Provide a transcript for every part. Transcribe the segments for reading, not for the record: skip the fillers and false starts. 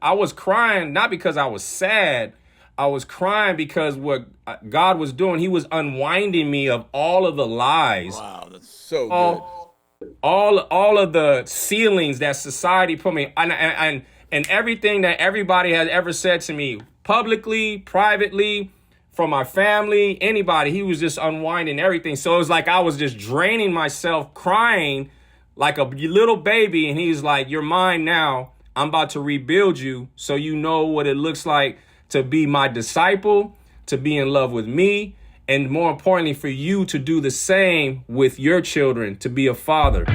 I was crying, not because I was sad. I was crying because what God was doing, he was unwinding me of all of the lies. Wow, that's so good. All of the ceilings that society put me, and everything that everybody has ever said to me, publicly, privately, from my family, anybody, he was just unwinding everything. So it was like I was just draining myself, crying like a little baby. And he's like, you're mine now. I'm about to rebuild you so you know what it looks like to be my disciple, to be in love with me, and more importantly, for you to do the same with your children, to be a father.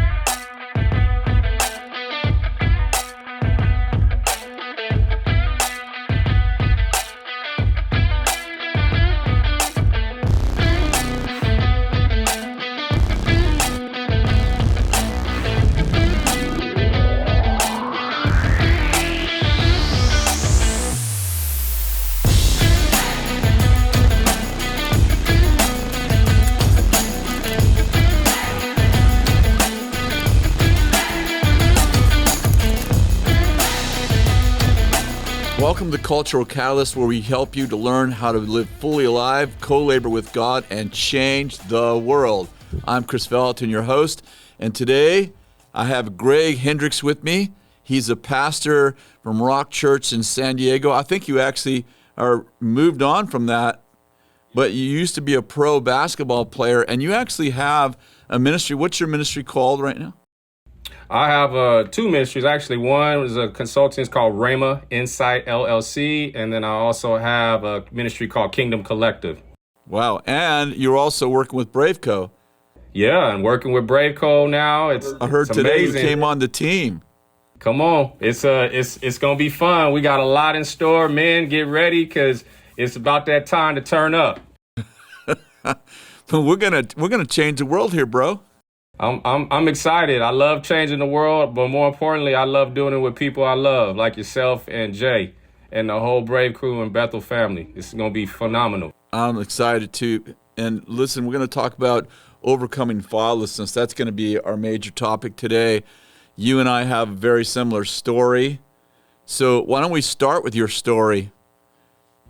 Welcome to Cultural Catalyst, where we help you to learn how to live fully alive, co-labor with God, and change the world. I'm Kris Vallotton, your host, and today I have Greg Hendricks with me. He's a pastor from Rock Church in San Diego. I think you actually are moved on from that, but you used to be a pro basketball player, and you actually have a ministry. What's your ministry called right now? I have two ministries. Actually, one is a consulting. It's called Rhema Insights, LLC. And then I also have a ministry called Kingdom Collective. Wow. And you're also working with Braveco. Yeah, I'm working with Braveco now. I heard it's today amazing. You came on the team. Come on. It's going to be fun. We got a lot in store. Men, get ready because it's about that time to turn up. But we're gonna change the world here, bro. I'm excited. I love changing the world, but more importantly, I love doing it with people I love, like yourself and Jay and the whole Brave crew and Bethel family. It's going to be phenomenal. I'm excited too. And listen, we're going to talk about overcoming fatherlessness. That's going to be our major topic today. You and I have a very similar story. So why don't we start with your story?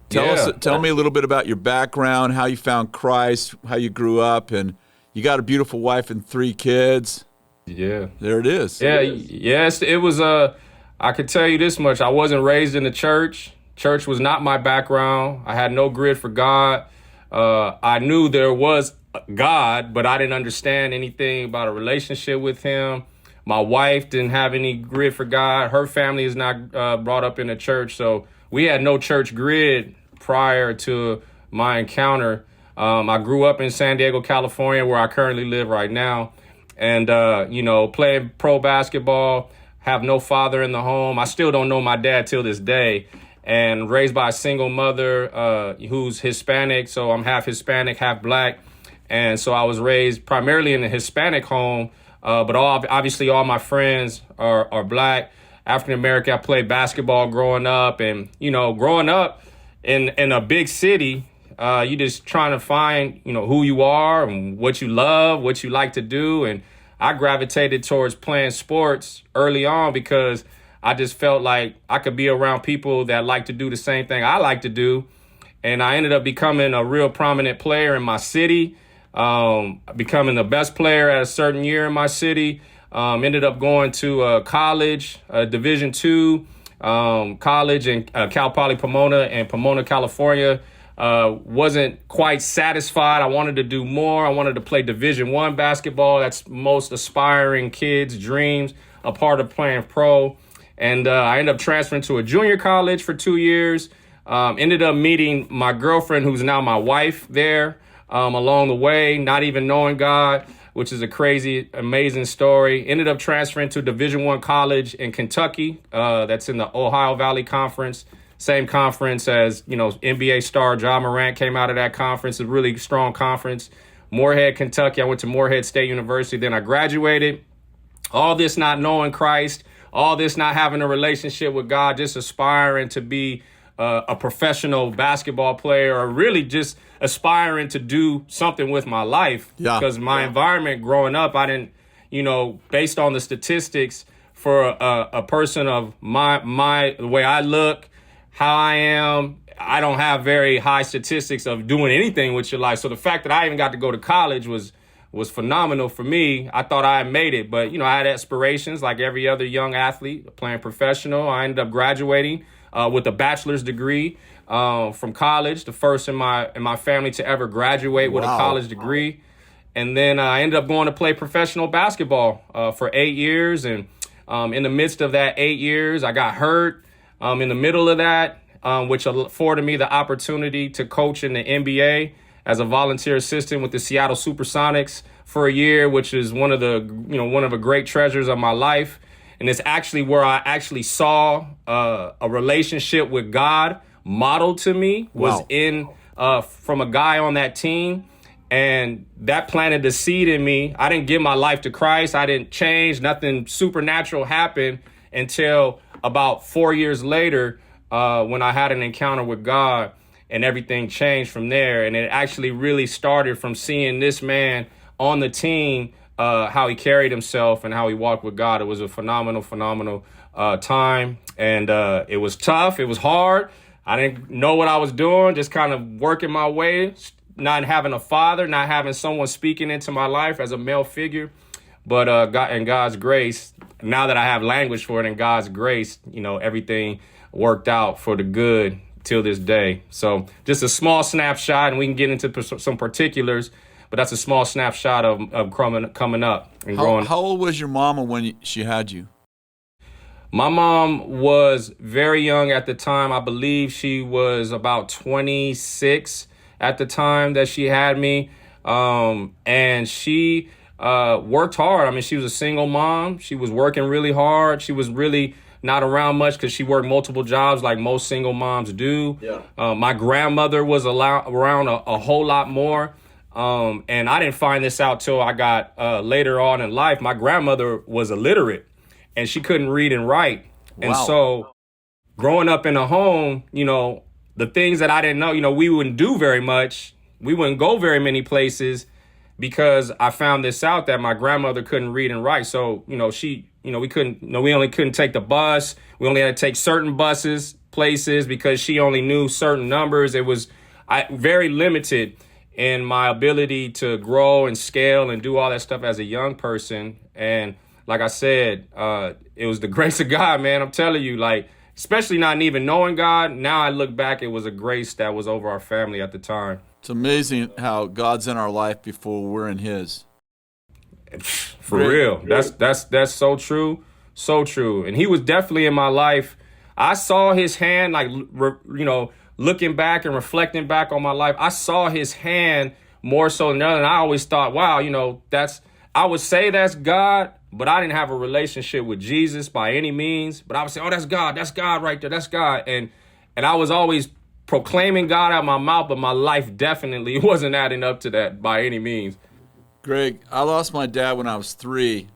Tell me a little bit about your background, how you found Christ, how you grew up, and you got a beautiful wife and 3 kids. Yeah. There it is. Yeah. Yes, it was, I could tell you this much. I wasn't raised in the church. Church was not my background. I had no grid for God. I knew there was God, but I didn't understand anything about a relationship with him. My wife didn't have any grid for God. Her family is not brought up in the church. So we had no church grid prior to my encounter. I grew up in San Diego, California, where I currently live right now. And, playing pro basketball, have no father in the home. I still don't know my dad till this day. And raised by a single mother who's Hispanic. So I'm half Hispanic, half black. And so I was raised primarily in a Hispanic home. But obviously all my friends are black. African American. I played basketball growing up. And, growing up in a big city, you just trying to find, who you are and what you love, what you like to do. And I gravitated towards playing sports early on because I just felt like I could be around people that like to do the same thing I like to do. And I ended up becoming a real prominent player in my city, becoming the best player at a certain year in my city. Ended up going to college, Division II college in Cal Poly Pomona in Pomona, California. Wasn't quite satisfied. I wanted to do more. I wanted to play Division I basketball. That's most aspiring kids' dreams, a part of playing pro. And I ended up transferring to a junior college for 2 years. Ended up meeting my girlfriend, who's now my wife there along the way, not even knowing God, which is a crazy, amazing story. Ended up transferring to Division I college in Kentucky. That's in the Ohio Valley Conference. Same conference as, NBA star Ja Morant came out of that conference, a really strong conference. Morehead, Kentucky. I went to Morehead State University. Then I graduated. All this not knowing Christ, all this not having a relationship with God, just aspiring to be a professional basketball player, or really just aspiring to do something with my life. Because my environment growing up, I didn't, based on the statistics, for a person of the way I look, how I am. I don't have very high statistics of doing anything with your life. So the fact that I even got to go to college was phenomenal for me. I thought I had made it, but I had aspirations like every other young athlete playing professional. I ended up graduating with a bachelor's degree from college, the first in my family to ever graduate with a college degree. And then I ended up going to play professional basketball for 8 years. And in the midst of that 8 years, I got hurt in the middle of that, which afforded me the opportunity to coach in the NBA as a volunteer assistant with the Seattle Supersonics for a year, which is one of the great treasures of my life. And it's actually where I actually saw a relationship with God modeled to me was from a guy on that team. And that planted the seed in me. I didn't give my life to Christ. I didn't change. Nothing supernatural happened until about 4 years later when I had an encounter with God, and everything changed from there. And it actually really started from seeing this man on the team, how he carried himself and how he walked with God. It was a phenomenal time. And it was tough. It was hard. I didn't know what I was doing, just kind of working my way, not having a father, not having someone speaking into my life as a male figure. But God, in God's grace, now that I have language for it, in God's grace, everything worked out for the good till this day. So just a small snapshot, and we can get into some particulars, but that's a small snapshot of coming up and growing. How old was your mama when she had you? My mom was very young at the time. I believe she was about 26 at the time that she had me. And she worked hard. I mean, she was a single mom. She was working really hard. She was really not around much because she worked multiple jobs like most single moms do. Yeah. My grandmother was around a whole lot more. And I didn't find this out till I got later on in life. My grandmother was illiterate and she couldn't read and write. Wow. And so growing up in a home, the things that I didn't know, we wouldn't do very much. We wouldn't go very many places because I found this out that my grandmother couldn't read and write. So, we only couldn't take the bus. We only had to take certain places because she only knew certain numbers. It was very limited in my ability to grow and scale and do all that stuff as a young person. And like I said, it was the grace of God, man. I'm telling you, especially not even knowing God. Now I look back, it was a grace that was over our family at the time. It's amazing how God's in our life before we're in His. For real. That's so true. So true. And He was definitely in my life. I saw His hand, looking back and reflecting back on my life. I saw His hand more so than other. And I always thought, wow, I would say that's God, but I didn't have a relationship with Jesus by any means. But I would say, oh, that's God right there. That's God. And I was always proclaiming God out of my mouth, but my life definitely wasn't adding up to that by any means. Greg, I lost my dad when I was 3.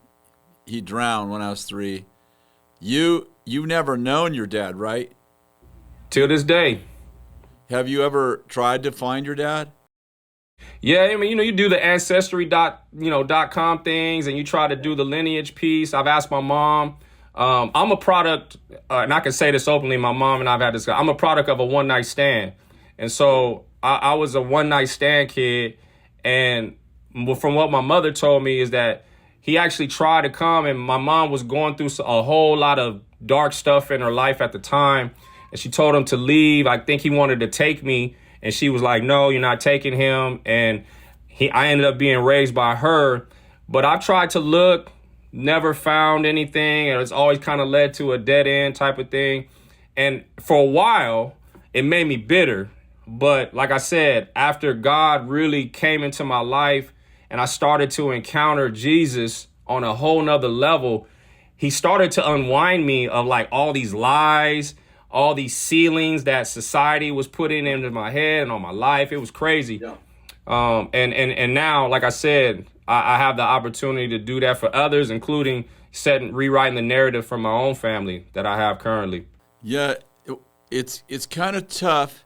He drowned when I was 3. You've never known your dad, right? Till this day. Have you ever tried to find your dad? Yeah, I mean, you do the ancestry.com things and you try to do the lineage piece. I've asked my mom. I'm a product, and I can say this openly, my mom and I've had this, I'm a product of a one-night stand. And so I was a one-night stand kid. And from what my mother told me is that he actually tried to come, and my mom was going through a whole lot of dark stuff in her life at the time. And she told him to leave. I think he wanted to take me. And she was like, no, you're not taking him. And I ended up being raised by her. But I tried to look, never found anything. And it's always kind of led to a dead end type of thing. And for a while, it made me bitter. But like I said, after God really came into my life and I started to encounter Jesus on a whole nother level, He started to unwind me of all these lies, all these ceilings that society was putting into my head and on my life. It was crazy. Yeah. And now, like I said, I have the opportunity to do that for others, including rewriting the narrative for my own family that I have currently. Yeah, it's kind of tough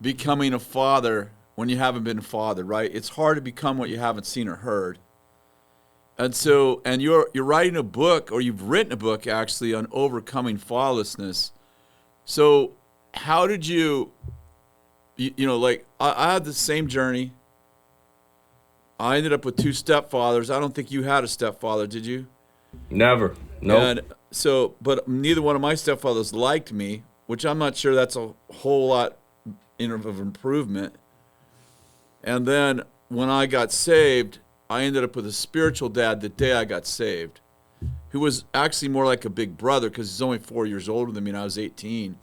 becoming a father when you haven't been a father, right? It's hard to become what you haven't seen or heard. And you're writing a book, or you've written a book actually, on overcoming fatherlessness. So how did you like, I had the same journey. I ended up with two stepfathers. I don't think you had a stepfather, did you? Never. No. And so, but neither one of my stepfathers liked me, which I'm not sure that's a whole lot of improvement. And then when I got saved, I ended up with a spiritual dad the day I got saved, who was actually more like a big brother because he's only 4 years older than me, and I was 18.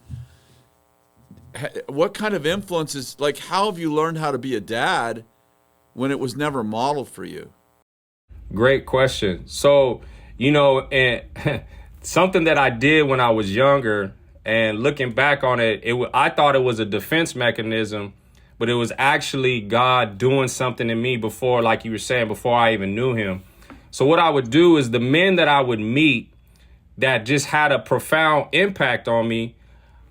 What kind of influences, like, how have you learned how to be a dad when it was never modeled for you? Great question. So, and something that I did when I was younger, and looking back on it, I thought it was a defense mechanism, but it was actually God doing something in me before, like you were saying, before I even knew him. So what I would do is the men that I would meet that just had a profound impact on me,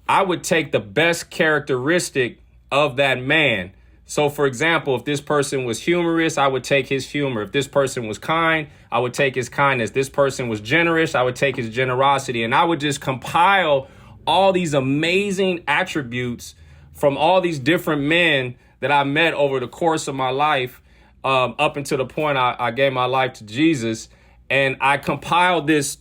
I would take the best characteristic of that man. So, for example, if this person was humorous, I would take his humor. If this person was kind, I would take his kindness. This person was generous, I would take his generosity. And I would just compile all these amazing attributes from all these different men that I met over the course of my life, up until the point I gave my life to Jesus. And I compiled this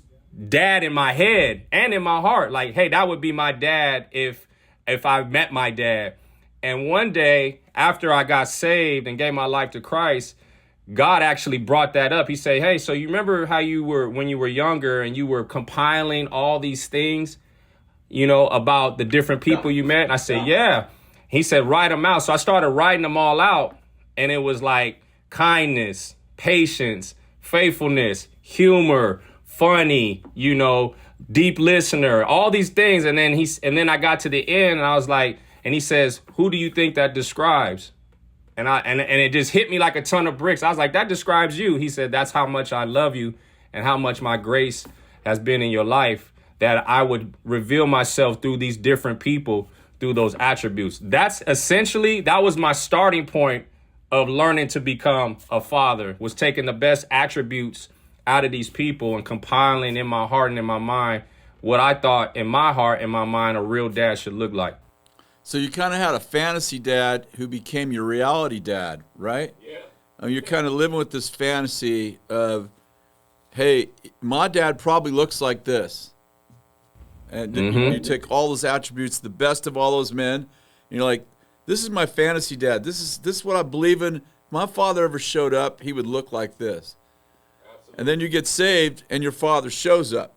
dad in my head and in my heart. Like, hey, that would be my dad if I met my dad. And one day after I got saved and gave my life to Christ, God actually brought that up. He said, hey, so you remember how you were when you were younger and you were compiling all these things, about the different people you met? And I said, yeah. He said, write them out. So I started writing them all out. And it was like kindness, patience, faithfulness, humor, funny, deep listener, all these things. And then I got to the end and I was like, and he says, who do you think that describes? And it just hit me like a ton of bricks. I was like, that describes you. He said, that's how much I love you and how much my grace has been in your life, that I would reveal myself through these different people, through those attributes. That was my starting point of learning to become a father, was taking the best attributes out of these people and compiling in my heart and in my mind what I thought in my heart and my mind a real dad should look like. So you kind of had a fantasy dad who became your reality dad, right? Yeah. You're kind of living with this fantasy of, hey, my dad probably looks like this. And you take all those attributes, the best of all those men, and you're like, this is my fantasy dad. This is what I believe in. If my father ever showed up, he would look like this. Absolutely. And then you get saved and your father shows up.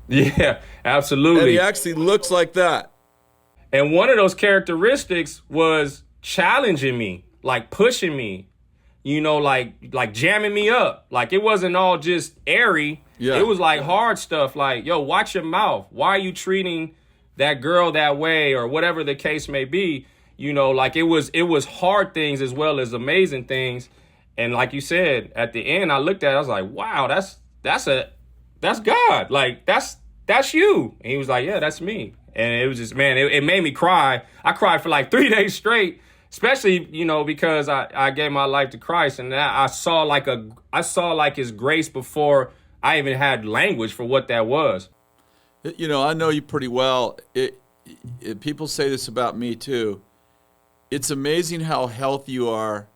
Yeah, absolutely. And he actually looks like that. And one of those characteristics was challenging me, like pushing me, like jamming me up. Like it wasn't all just airy. Yeah. It was like hard stuff like, yo, watch your mouth. Why are you treating that girl that way, or whatever the case may be? Like it was hard things as well as amazing things. And like you said, at the end, I looked at it, I was like, wow, that's God. Like that's you. And he was like, yeah, that's me. And it was just, man, it made me cry. I cried for like 3 days straight, especially, because I gave my life to Christ, and I saw like his grace before I even had language for what that was. I know you pretty well. People say this about me too. It's amazing how healthy you are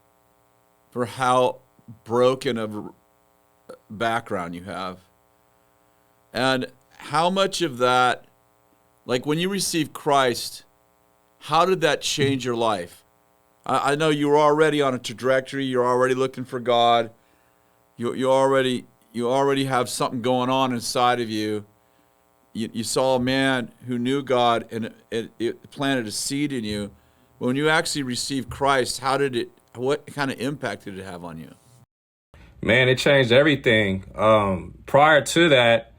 for how broken of a background you have. And how much of that, like when you received Christ, how did that change your life? I know you were already on a trajectory. You're already looking for God. You already have something going on inside of you. You saw a man who knew God, and it planted a seed in you. When you actually received Christ, what kind of impact did it have on you? Man, it changed everything. Prior to that,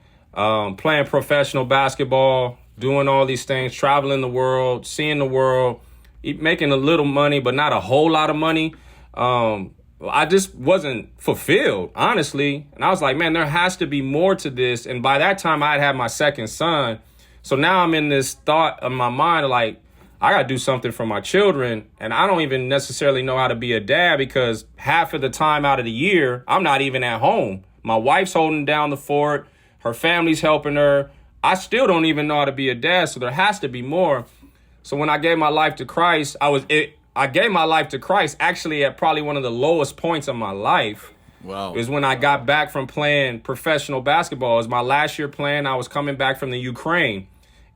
playing professional basketball, doing all these things, traveling the world, seeing the world, making a little money, but not a whole lot of money. I just wasn't fulfilled, honestly. And I was like, man, there has to be more to this. And by that time, I had my second son. So now I'm in this thought of my mind, like, I got to do something for my children. And I don't even necessarily know how to be a dad, because half of the time out of the year, I'm not even at home. My wife's holding down the fort. Her family's helping her. I still don't even know how to be a dad, so there has to be more. So when I gave my life to Christ, I gave my life to Christ actually at probably one of the lowest points of my life. Wow. It was when I got back from playing professional basketball. It was my last year playing. I was coming back from the Ukraine,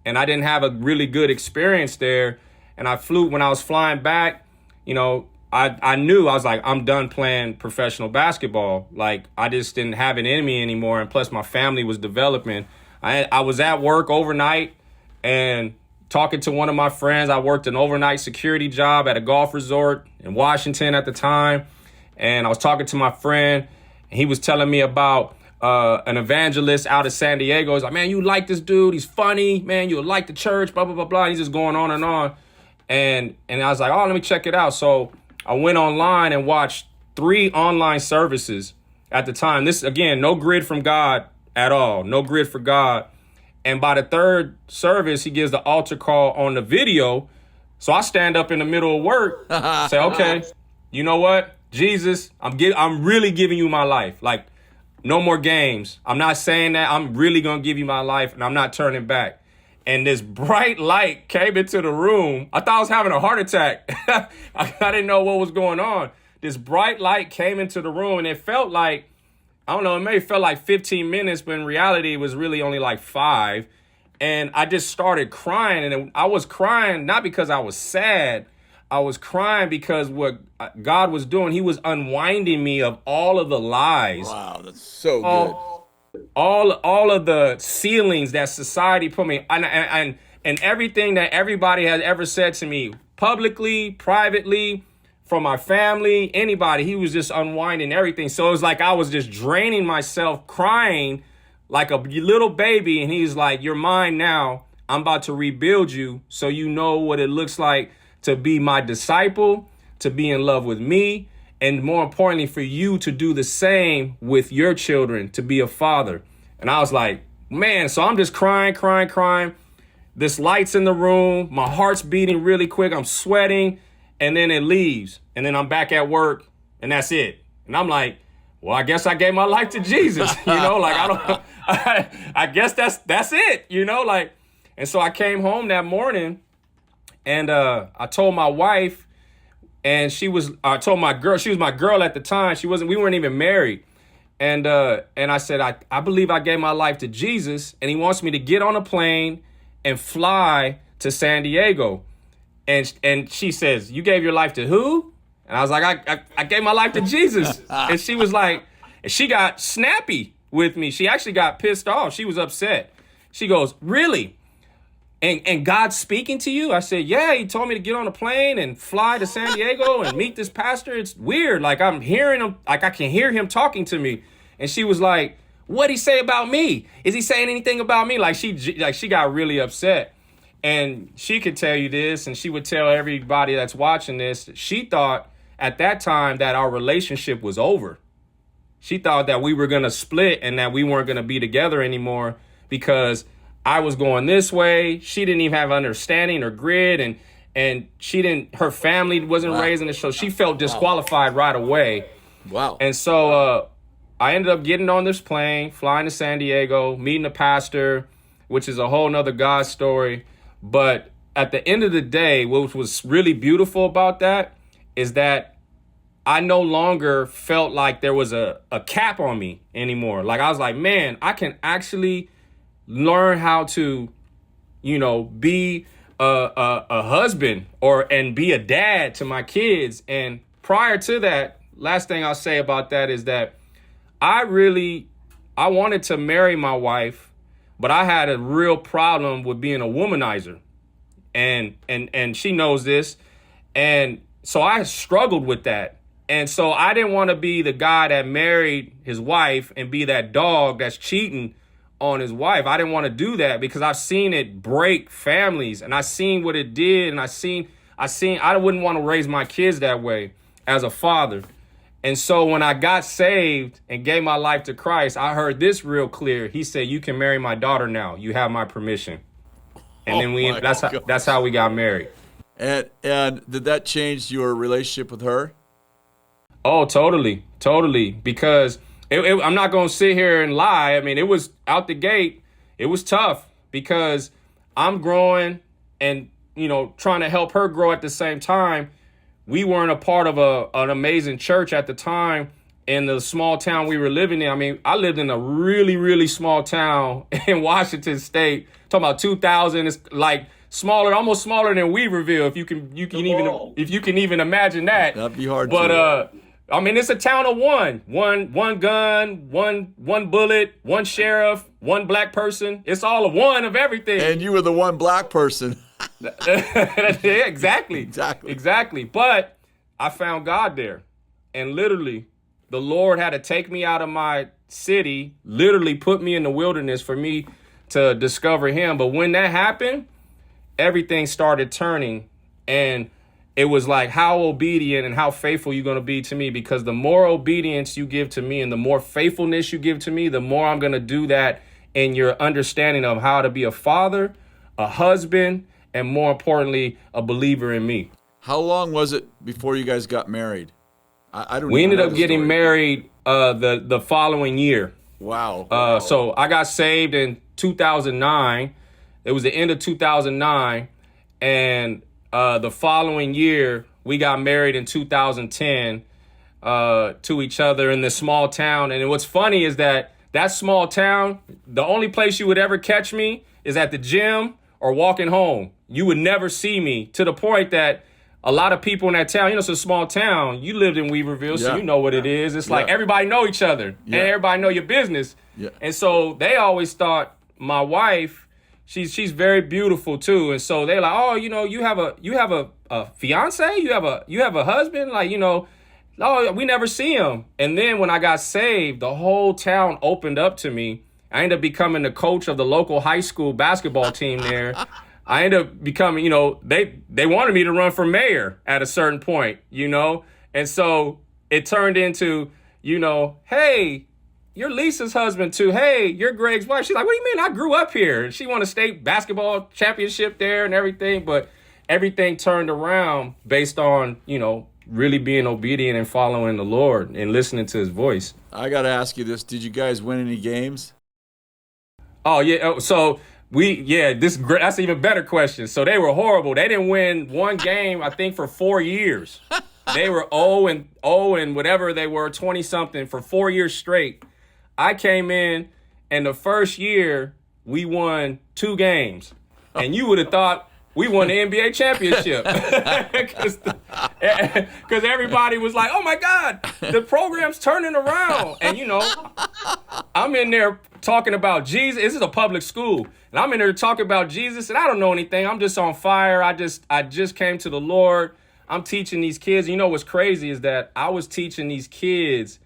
and I didn't have a really good experience there. And when I was flying back, I knew, I was like, I'm done playing professional basketball. Like, I just didn't have it in me anymore. And plus my family was developing. I was at work overnight and talking to one of my friends. I worked an overnight security job at a golf resort in Washington at the time. And I was talking to my friend, and he was telling me about an evangelist out of San Diego. He's like, man, you like this dude? He's funny, man. You'll like the church, blah, blah, blah, blah. He's just going on and on. And I was like, oh, let me check it out. So I went online and watched 3 online services at the time. This, again, no grid from God at all. No grid for God. And by the 3rd service, he gives the altar call on the video. So I stand up in the middle of work, say, okay, you know what? Jesus, I'm really giving you my life. Like, no more games. I'm not saying that. I'm really going to give you my life, and I'm not turning back. And this bright light came into the room. I thought I was having a heart attack. I didn't know what was going on. This bright light came into the room, and it felt like, I don't know, it may have felt like 15 minutes, but in reality, it was really only like 5. And I just started crying, and I was crying not because I was sad. I was crying because what God was doing, he was unwinding me of all of the lies. Wow, that's so good. All of the ceilings that society put me, and everything that everybody has ever said to me, publicly, privately, from my family, anybody, he was just unwinding everything. So it was like I was just draining myself, crying like a little baby. And he's like, you're mine now. I'm about to rebuild you so you know what it looks like to be my disciple, to be in love with me, and more importantly, for you to do the same with your children, to be a father. And I was like, man, so I'm just crying. This light's in the room. My heart's beating really quick. I'm sweating. And then it leaves. And then I'm back at work, and that's it. And I'm like, well, I guess I gave my life to Jesus. I guess that's it, and so I came home that morning. And I told my wife, and I told my girl, she was my girl at the time. We weren't even married. And I said, I believe I gave my life to Jesus, and he wants me to get on a plane and fly to San Diego. And she says, you gave your life to who? And I was like, I gave my life to Jesus. And she was like, and she got snappy with me. She actually got pissed off. She was upset. She goes, really? And God's speaking to you? I said, yeah, he told me to get on a plane and fly to San Diego and meet this pastor. It's weird. Like, I'm hearing him, like I can hear him talking to me. And she was like, what'd he say about me? Is he saying anything about me? She got really upset. And she could tell you this, and she would tell everybody that's watching this. She thought at that time that our relationship was over. She thought that we were going to split and that we weren't going to be together anymore because I was going this way. She didn't even have understanding or grit, and her family wasn't raising it, so she felt disqualified right away. Wow. And so I ended up getting on this plane, flying to San Diego, meeting a pastor, which is a whole nother God story. But at the end of the day, what was really beautiful about that is that I no longer felt like there was a cap on me anymore. Like, I was like, man, I can actually learn how to, be a husband and be a dad to my kids. And prior to that, last thing I'll say about that is that I wanted to marry my wife, but I had a real problem with being a womanizer. And she knows this. And so I struggled with that. And so I didn't want to be the guy that married his wife and be that dog that's cheating on his wife. I didn't want to do that because I've seen it break families, and I seen what it did. And I wouldn't want to raise my kids that way as a father. And so when I got saved and gave my life to Christ, I heard this real clear. He said, you can marry my daughter now. You have my permission. And then that's how we got married. And did that change your relationship with her? Oh, totally. Because I'm not going to sit here and lie. I mean, it was out the gate. It was tough because I'm growing and, trying to help her grow at the same time. We weren't a part of an amazing church at the time in the small town we were living in. I mean, I lived in a really, really small town in Washington State. Talking about 2,000. It's like smaller, almost smaller than Weaverville. If you can even imagine that. That'd be hard. But I mean, it's a town of one gun, one bullet, one sheriff, one black person. It's all a one of everything. And you were the one black person. Yeah, exactly. But I found God there, and literally, the Lord had to take me out of my city, literally put me in the wilderness for me to discover Him. But when that happened, everything started turning, and it was like, how obedient and how faithful you're going to be to me, because the more obedience you give to me and the more faithfulness you give to me, the more I'm going to do that in your understanding of how to be a father, a husband, and more importantly, a believer in me. How long was it before you guys got married? I don't. We ended up getting married the following year. Wow. So I got saved in 2009. It was the end of 2009, and the following year we got married in 2010 to each other in this small town. And what's funny is that small town, the only place you would ever catch me is at the gym or walking home. You would never see me, to the point that a lot of people in that town, it's a small town. You lived in Weaverville, so you know what it is. It's like everybody know each other and everybody know your business. Yeah. And so they always thought my wife, she's very beautiful too. And so they're like, oh, you have a fiance, you have a husband, like, oh, we never see him. And then when I got saved, the whole town opened up to me. I ended up becoming the coach of the local high school basketball team there. I ended up becoming, they wanted me to run for mayor at a certain point, and so it turned into, hey, you're Lisa's husband too. Hey, you're Greg's wife. She's like, what do you mean? I grew up here. And she won a state basketball championship there and everything. But everything turned around based on, really being obedient and following the Lord and listening to His voice. I got to ask you this. Did you guys win any games? Oh, yeah. So that's an even better question. So they were horrible. They didn't win one game, I think, for 4 years. They were 0 and whatever they were, 20 something for 4 years straight. I came in, and the first year we won 2 games, and you would have thought we won the NBA championship because everybody was like, "Oh my God, the program's turning around!" And I'm in there talking about Jesus. This is a public school, and I'm in there talking about Jesus, and I don't know anything. I'm just on fire. I just came to the Lord. I'm teaching these kids. What's crazy is that I was teaching these kids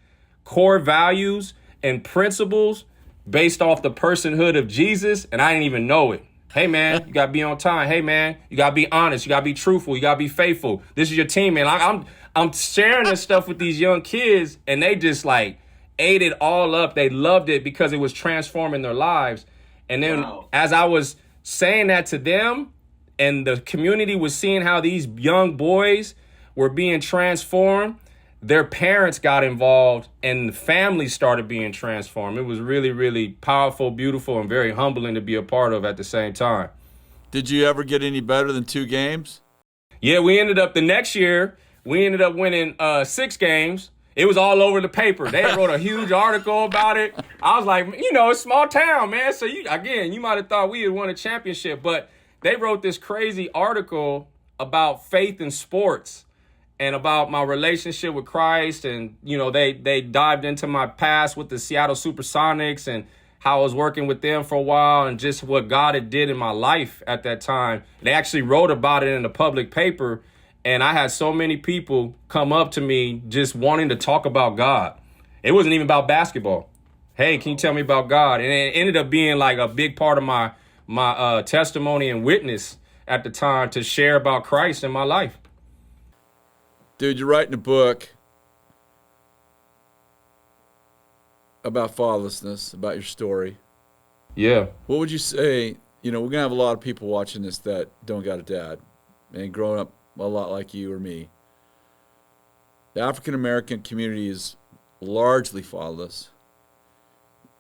core values and principles based off the personhood of Jesus, and I didn't even know it. Hey, man, you got to be on time. Hey, man, you got to be honest. You got to be truthful. You got to be faithful. This is your team, man. I'm sharing this stuff with these young kids, and they just ate it all up. They loved it because it was transforming their lives. And then as I was saying that to them, and the community was seeing how these young boys were being transformed, their parents got involved and the family started being transformed. It was really, really powerful, beautiful, and very humbling to be a part of at the same time. Did you ever get any better than 2 games? Yeah, we ended up the next year, we ended up winning 6 games. It was all over the paper. They wrote a huge article about it. I was like, it's small town, man. So you might have thought we had won a championship, but they wrote this crazy article about faith in sports and about my relationship with Christ. And, they dived into my past with the Seattle Supersonics and how I was working with them for a while and just what God had did in my life at that time. They actually wrote about it in the public paper. And I had so many people come up to me just wanting to talk about God. It wasn't even about basketball. Hey, can you tell me about God? And it ended up being like a big part of my testimony and witness at the time to share about Christ in my life. Dude, you're writing a book about fatherlessness, about your story. Yeah. What would you say, we're going to have a lot of people watching this that don't got a dad and growing up a lot like you or me. The African-American community is largely fatherless.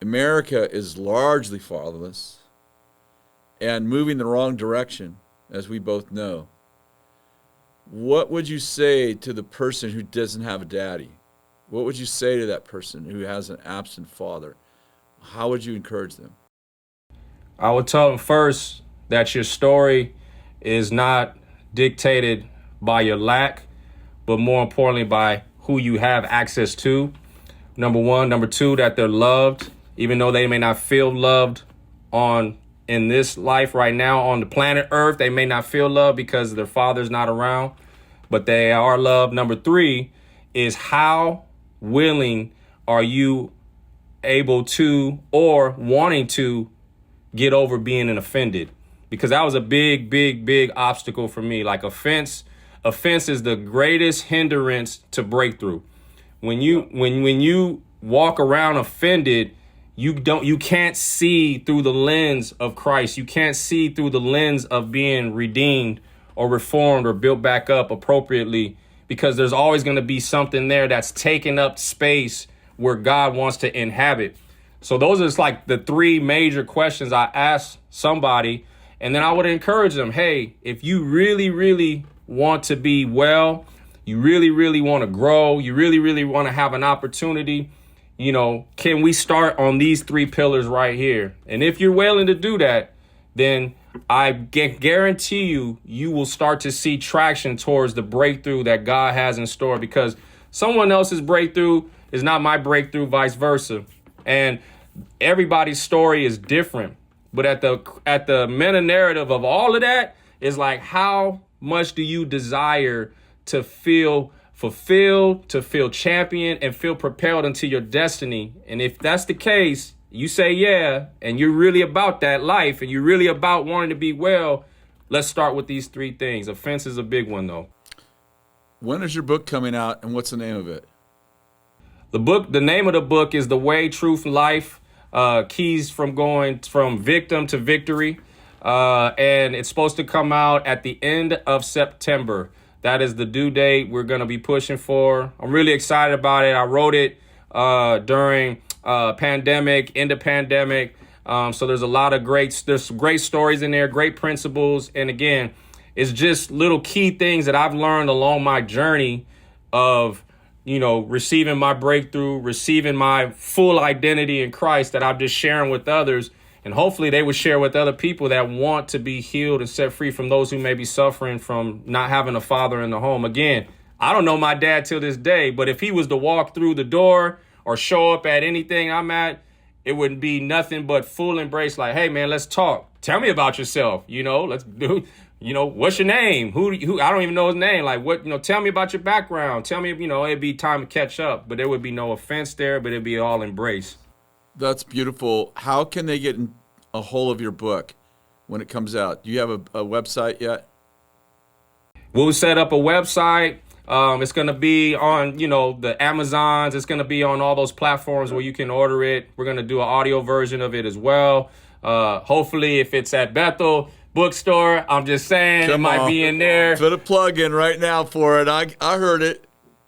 America is largely fatherless and moving the wrong direction, as we both know. What would you say to the person who doesn't have a daddy? What would you say to that person who has an absent father? How would you encourage them? I would tell them first that your story is not dictated by your lack, but more importantly by who you have access to. Number one. Number two, that they're loved, even though they may not feel loved in this life right now on the planet Earth. They may not feel loved because their father's not around, but they are loved. Number three is how willing are you able to or wanting to get over being an offended? Because that was a big, big, big obstacle for me. Like offense is the greatest hindrance to breakthrough. When you walk around offended, you can't see through the lens of Christ. You can't see through the lens of being redeemed or reformed or built back up appropriately, because there's always going to be something there that's taking up space where God wants to inhabit. So those are just like the three major questions I ask somebody. And then I would encourage them, hey, if you really, really want to be well, you really, really want to grow, you really, really want to have an opportunity, can we start on these three pillars right here? And if you're willing to do that, then I guarantee you will start to see traction towards the breakthrough that God has in store, because someone else's breakthrough is not my breakthrough, vice versa. And everybody's story is different. But at the meta narrative of all of that is like, how much do you desire to feel fulfilled, to feel championed, and feel propelled into your destiny? And if that's the case, you say yeah, and you're really about that life, and you're really about wanting to be well, let's start with these three things. Offense is a big one, though. When is your book coming out, and what's the name of it? The name of the book is The Way, Truth, Life, Keys from Going from Victim to Victory. And it's supposed to come out at the end of September. That is the due date we're going to be pushing for. I'm really excited about it. I wrote it during pandemic, in the pandemic. So there's a lot of there's some great stories in there, great principles. And again, it's just little key things that I've learned along my journey of, receiving my breakthrough, receiving my full identity in Christ, that I'm just sharing with others. And hopefully they would share with other people that want to be healed and set free from those who may be suffering from not having a father in the home. Again, I don't know my dad till this day, but if he was to walk through the door or show up at anything I'm at, it wouldn't be nothing but full embrace. Like, hey, man, let's talk. Tell me about yourself. Let's do, what's your name? Who, I don't even know his name. Like, what, tell me about your background. Tell me, it'd be time to catch up, but there would be no offense there, but it'd be all embrace. That's beautiful. How can they get a hold of your book when it comes out? Do you have a website yet? We'll set up a website. It's going to be on, the Amazons. It's going to be on all those platforms where you can order it. We're going to do an audio version of it as well. Hopefully, if it's at Bethel bookstore, I'm just saying it might be in there. Put a plug in right now for it. I heard it.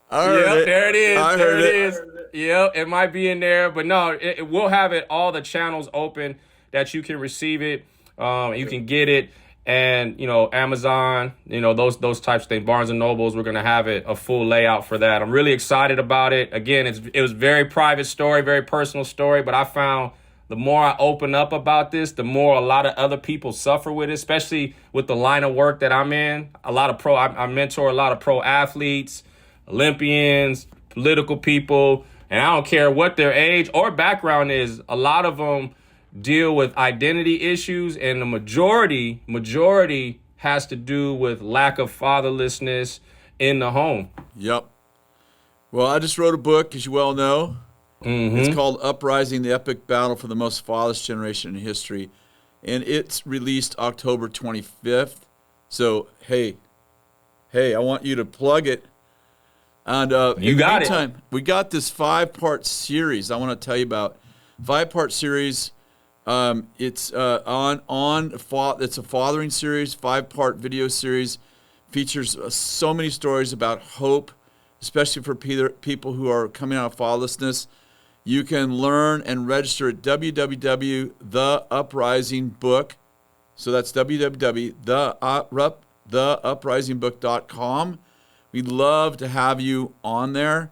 I heard it. There it is. I there heard it is. Yep, it might be in there, but no, we'll have it all the channels open that you can receive it. You can get it, and Amazon, those types of things. Barnes and Nobles, we're gonna have it a full layout for that. I'm really excited about it. Again, it was very private story, very personal story, but I found the more I open up about this, the more a lot of other people suffer with it, especially with the line of work that I'm in. I mentor a lot of pro athletes, Olympians, political people. And I don't care what their age or background is. A lot of them deal with identity issues, and the majority has to do with lack of fatherlessness in the home. Yep. Well, I just wrote a book, as you well know. Mm-hmm. It's called Uprising, the Epic Battle for the Most Fatherless Generation in History. And it's released October 25th. So, hey, I want you to plug it. And you got it. We got this 5-part series I want to tell you about. 5-part series. It's it's a fathering series, 5-part video series. Features so many stories about hope, especially for people who are coming out of fatherlessness. You can learn and register at www.theuprisingbook. So that's www.theuprisingbook.com. We'd love to have you on there.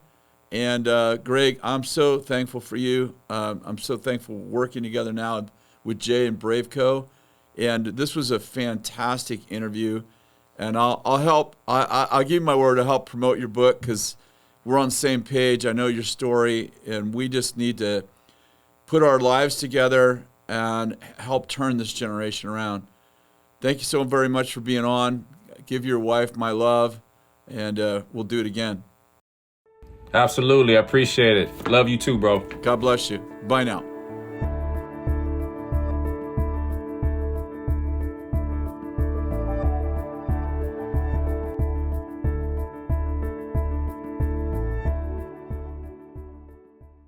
And Greg, I'm so thankful for you. I'm so thankful working together now with Jay and Braveco. And this was a fantastic interview. And I'll give you my word to help promote your book, because we're on the same page. I know your story, and we just need to put our lives together and help turn this generation around. Thank you so very much for being on. Give your wife my love, and we'll do it again. Absolutely. I appreciate it. Love you too, bro. God bless you. Bye now.